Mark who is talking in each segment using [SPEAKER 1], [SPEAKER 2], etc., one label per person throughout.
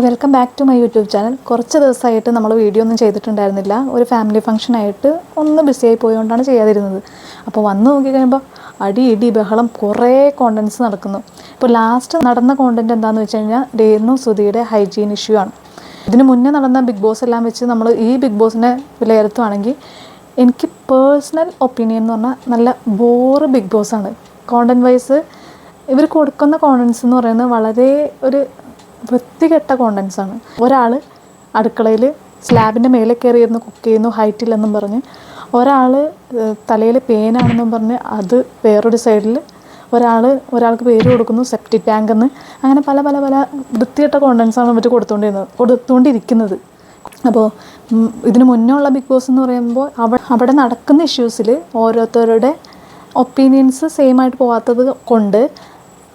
[SPEAKER 1] Welcome back to my YouTube channel. കുറച്ച് ദിവസമായിട്ട് നമ്മൾ വീഡിയോ ഒന്നും ചെയ്തിട്ടുണ്ടായിരുന്നില്ല. ഒരു ഫാമിലി ഫംഗ്ഷനായിട്ട് ഒന്ന് ബിസിയായി പോയതുകൊണ്ടാണ് ചെയ്യാതിരുന്നത്. അപ്പോൾ വന്ന് നോക്കി കഴിയുമ്പോൾ അടി ഇടി ബഹളം കുറേ കോണ്ടൻറ്റ്സ് നടക്കുന്നു. ഇപ്പോൾ ലാസ്റ്റ് നടന്ന കോണ്ടൻറ്റ് എന്താണെന്ന് വെച്ച് കഴിഞ്ഞാൽ രേണു സുധിയുടെ ഹൈജീൻ ഇഷ്യൂ ആണ്. ഇതിന് മുന്നേ നടന്ന ബിഗ് ബോസ് എല്ലാം വെച്ച് നമ്മൾ ഈ ബിഗ് ബോസിനെ വിലയിരുത്തുകയാണെങ്കിൽ എനിക്ക് പേഴ്സണൽ ഒപ്പീനിയൻ എന്ന് പറഞ്ഞാൽ നല്ല ബോറ് ബിഗ് ബോസാണ്. കോണ്ടൻറ്റ് വൈസ് ഇവർ കൊടുക്കുന്ന കോണ്ടൻറ്റ്സ് എന്ന് പറയുന്നത് വളരെ ഒരു വൃത്തികെട്ട കോണ്ടൻസാണ്. ഒരാൾ അടുക്കളയിൽ സ്ലാബിൻ്റെ മേലെ കയറിയിരുന്ന് കുക്ക് ചെയ്യുന്നു ഹൈറ്റില്ലെന്നും പറഞ്ഞ്, ഒരാൾ തലയിൽ പെയിനാണെന്നും പറഞ്ഞ് അത് വേറൊരു സൈഡിൽ ഒരാൾക്ക് പേര് കൊടുക്കുന്നു സെപ്റ്റിക് ടാങ്കെന്ന്. അങ്ങനെ പല പല പല വൃത്തികെട്ട കോണ്ടൻസാണ് ഇവർ കൊടുത്തുകൊണ്ടിരിക്കുന്നത്. അപ്പോൾ ഇതിന് മുന്നേ ഉള്ള ബിഗ് ബോസ് എന്ന് പറയുമ്പോൾ അവിടെ നടക്കുന്ന ഇഷ്യൂസിൽ ഓരോരുത്തരുടെ ഒപ്പീനിയൻസ് സെയിം ആയിട്ട് പോകാത്തത് കൊണ്ട്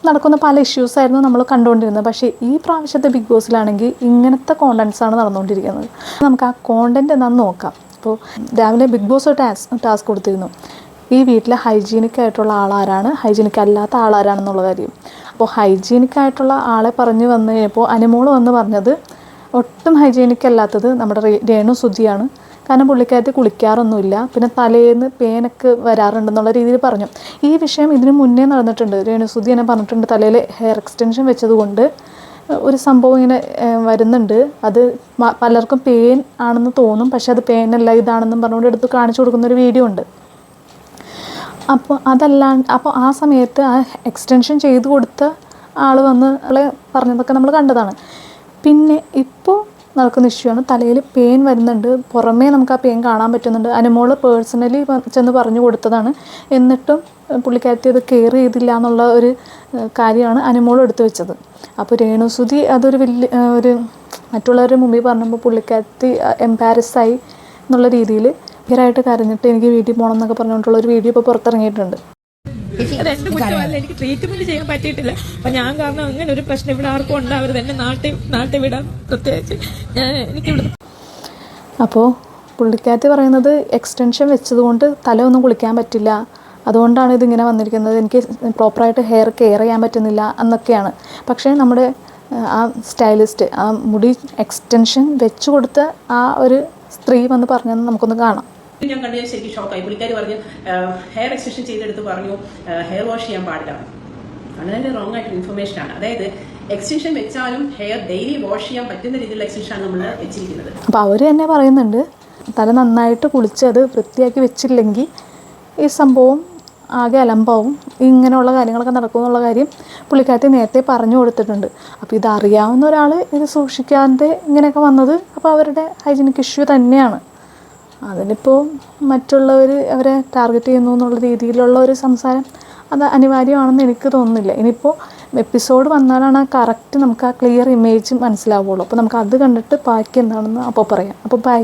[SPEAKER 1] നടക്കുന്ന പല ഇഷ്യൂസായിരുന്നു നമ്മൾ കണ്ടുകൊണ്ടിരുന്നത്. പക്ഷേ ഈ പ്രാവശ്യത്തെ ബിഗ് ബോസിലാണെങ്കിൽ ഇങ്ങനത്തെ കോണ്ടൻസാണ് നടന്നുകൊണ്ടിരിക്കുന്നത്. നമുക്ക് ആ കോണ്ടൻറ്റ് എന്താണെന്ന് നോക്കാം. അപ്പോൾ രാവിലെ ബിഗ് ബോസ് ടാസ്ക് കൊടുത്തിരുന്നു, ഈ വീട്ടിലെ ഹൈജീനിക് ആയിട്ടുള്ള ആളാരാണ്, ഹൈജീനിക് അല്ലാത്ത ആളാരാണെന്നുള്ള കാര്യം. അപ്പോൾ ഹൈജീനിക് ആയിട്ടുള്ള ആളെ പറഞ്ഞു വന്നു കഴിഞ്ഞപ്പോൾ അനുമോൾ വന്ന് പറഞ്ഞത് ഒട്ടും ഹൈജീനിക് അല്ലാത്തത് നമ്മുടെ രേണു സുധിയാണ്. കാരണം പുള്ളിക്കാരത്ത് കുളിക്കാറൊന്നുമില്ല, പിന്നെ തലേന്ന് പേനൊക്കെ വരാറുണ്ടെന്നുള്ള രീതിയിൽ പറഞ്ഞു. ഈ വിഷയം ഇതിന് മുന്നേ നടന്നിട്ടുണ്ട്. രേണു സുധി എന്നെ പറഞ്ഞിട്ടുണ്ട് തലയിൽ ഹെയർ എക്സ്റ്റൻഷൻ വെച്ചതുകൊണ്ട് ഒരു സംഭവം ഇങ്ങനെ വരുന്നുണ്ട്, അത് പലർക്കും പെയിൻ ആണെന്ന് തോന്നും, പക്ഷെ അത് പെയിനല്ല ഇതാണെന്നും പറഞ്ഞുകൊണ്ട് എടുത്ത് കാണിച്ചു കൊടുക്കുന്നൊരു വീഡിയോ ഉണ്ട്. അപ്പോൾ ആ സമയത്ത് ആ എക്സ്റ്റൻഷൻ ചെയ്ത് കൊടുത്ത ആൾ വന്ന് പറഞ്ഞതൊക്കെ നമ്മൾ കണ്ടതാണ്. പിന്നെ ഇപ്പോൾ നടക്കുന്ന ഇഷ്യൂ ആണ് തലയിൽ പെയിൻ വരുന്നുണ്ട്, പുറമേ നമുക്ക് ആ പെയിൻ കാണാൻ പറ്റുന്നുണ്ട്. അനുമോൾ പേഴ്സണലി ചെന്ന് പറഞ്ഞു കൊടുത്തതാണ്, എന്നിട്ടും പുള്ളിക്കാരത്തി അത് കെയർ ചെയ്തില്ല എന്നുള്ള ഒരു കാര്യമാണ് അനുമോൾ എടുത്തു വെച്ചത്. അപ്പോൾ രേണു സുധി അതൊരു വലിയ ഒരു മറ്റുള്ളവരുടെ മുമ്പിൽ പറഞ്ഞപ്പോൾ പുള്ളിക്കാരത്തി എംബാരസ്സായി എന്നുള്ള രീതിയിൽ ഭയങ്കരമായിട്ട് കരഞ്ഞിട്ട് എനിക്ക് വീട്ടിൽ പോകണം എന്നൊക്കെ പറഞ്ഞുകൊണ്ടുള്ള ഒരു വീഡിയോ ഇപ്പോൾ പുറത്തിറങ്ങിയിട്ടുണ്ട്.
[SPEAKER 2] അതെന്റെ കുറ്റമല്ല, എനിക്ക് ട്രീറ്റ്മെന്റ് ചെയ്യാൻ പറ്റിയിട്ടില്ല. അപ്പൊ ഞാൻ കാരണം അങ്ങനെ ഒരു പ്രശ്നം ഇവിടെ ആർക്കും ഉണ്ടാവരുത്, എന്നെ നാട്ടിൽ വിടാൻ പ്രത്യേകിച്ച് എനിക്കിവിടെ.
[SPEAKER 1] അപ്പോൾ പുള്ളിക്കാരത്തി പറയുന്നത് എക്സ്റ്റൻഷൻ വെച്ചതുകൊണ്ട് തല ഒന്നും കുളിക്കാൻ പറ്റില്ല, അതുകൊണ്ടാണ് ഇതിങ്ങനെ വന്നിരിക്കുന്നത്, എനിക്ക് പ്രോപ്പറായിട്ട് ഹെയർ കെയർ ചെയ്യാൻ പറ്റുന്നില്ല എന്നൊക്കെയാണ്. പക്ഷേ നമ്മുടെ ആ സ്റ്റൈലിസ്റ്റ് ആ മുടി എക്സ്റ്റൻഷൻ വെച്ച് കൊടുത്ത ആ ഒരു സ്ത്രീ വന്ന് പറഞ്ഞതെന്ന് നമുക്കൊന്ന് കാണാം.
[SPEAKER 3] ഞാൻ കണ്ടു ശരിക്കും ഷോക്കായി. പുള്ളിക്കാരി പറഞ്ഞു ഹെയർ എക്സ്റ്റൻഷൻ ചെയ്തെടുത്ത് പറഞ്ഞു ഹെയർ വാഷ് ചെയ്യാൻ പാടില്ല. വളരെ റോങ് ആയിട്ടുള്ള ഇൻഫർമേഷൻ ആണ്. അതായത് എക്സ്റ്റൻഷൻ വെച്ചാലും ഹെയർ ഡെയിലി വാഷ് ചെയ്യാൻ പറ്റുന്ന രീതിയിലുള്ള എക്സ്റ്റൻഷൻ ആണ് നമ്മൾ വെച്ചിരിക്കുന്നത്.
[SPEAKER 1] അപ്പോൾ അവർ തന്നെ പറയുന്നുണ്ട് തല നന്നായിട്ട് കുളിച്ച് അത് വൃത്തിയാക്കി വെച്ചില്ലെങ്കിൽ ഈ സംഭവം ആകെ അലമ്പാവും, ഇങ്ങനെയുള്ള കാര്യങ്ങളൊക്കെ നടക്കുമെന്നുള്ള കാര്യം പുള്ളിക്കാരത്തി നേരത്തെ പറഞ്ഞു കൊടുത്തിട്ടുണ്ട്. അപ്പോൾ ഇതറിയാവുന്ന ഒരാൾ ഇത് സൂക്ഷിക്കാതെ ഇങ്ങനെയൊക്കെ വന്നത് അപ്പോൾ അവരുടെ ഹൈജീനിക് ഇഷ്യൂ തന്നെയാണ്. അതിനിപ്പോൾ മറ്റുള്ളവർ അവരെ ടാർഗറ്റ് ചെയ്യുന്നു എന്നുള്ള രീതിയിലുള്ള ഒരു സംസാരം അത് അനിവാര്യമാണെന്ന് എനിക്ക് തോന്നുന്നില്ല. ഇനിയിപ്പോൾ എപ്പിസോഡ് വന്നാലാണ് കറക്റ്റ് നമുക്ക് ആ ക്ലിയർ ഇമേജ് മനസ്സിലാവുള്ളൂ. അപ്പോൾ നമുക്ക് അത് കണ്ടിട്ട് ബാക്കി എന്താണെന്ന് അപ്പോൾ പറയാം. അപ്പോൾ ബൈ.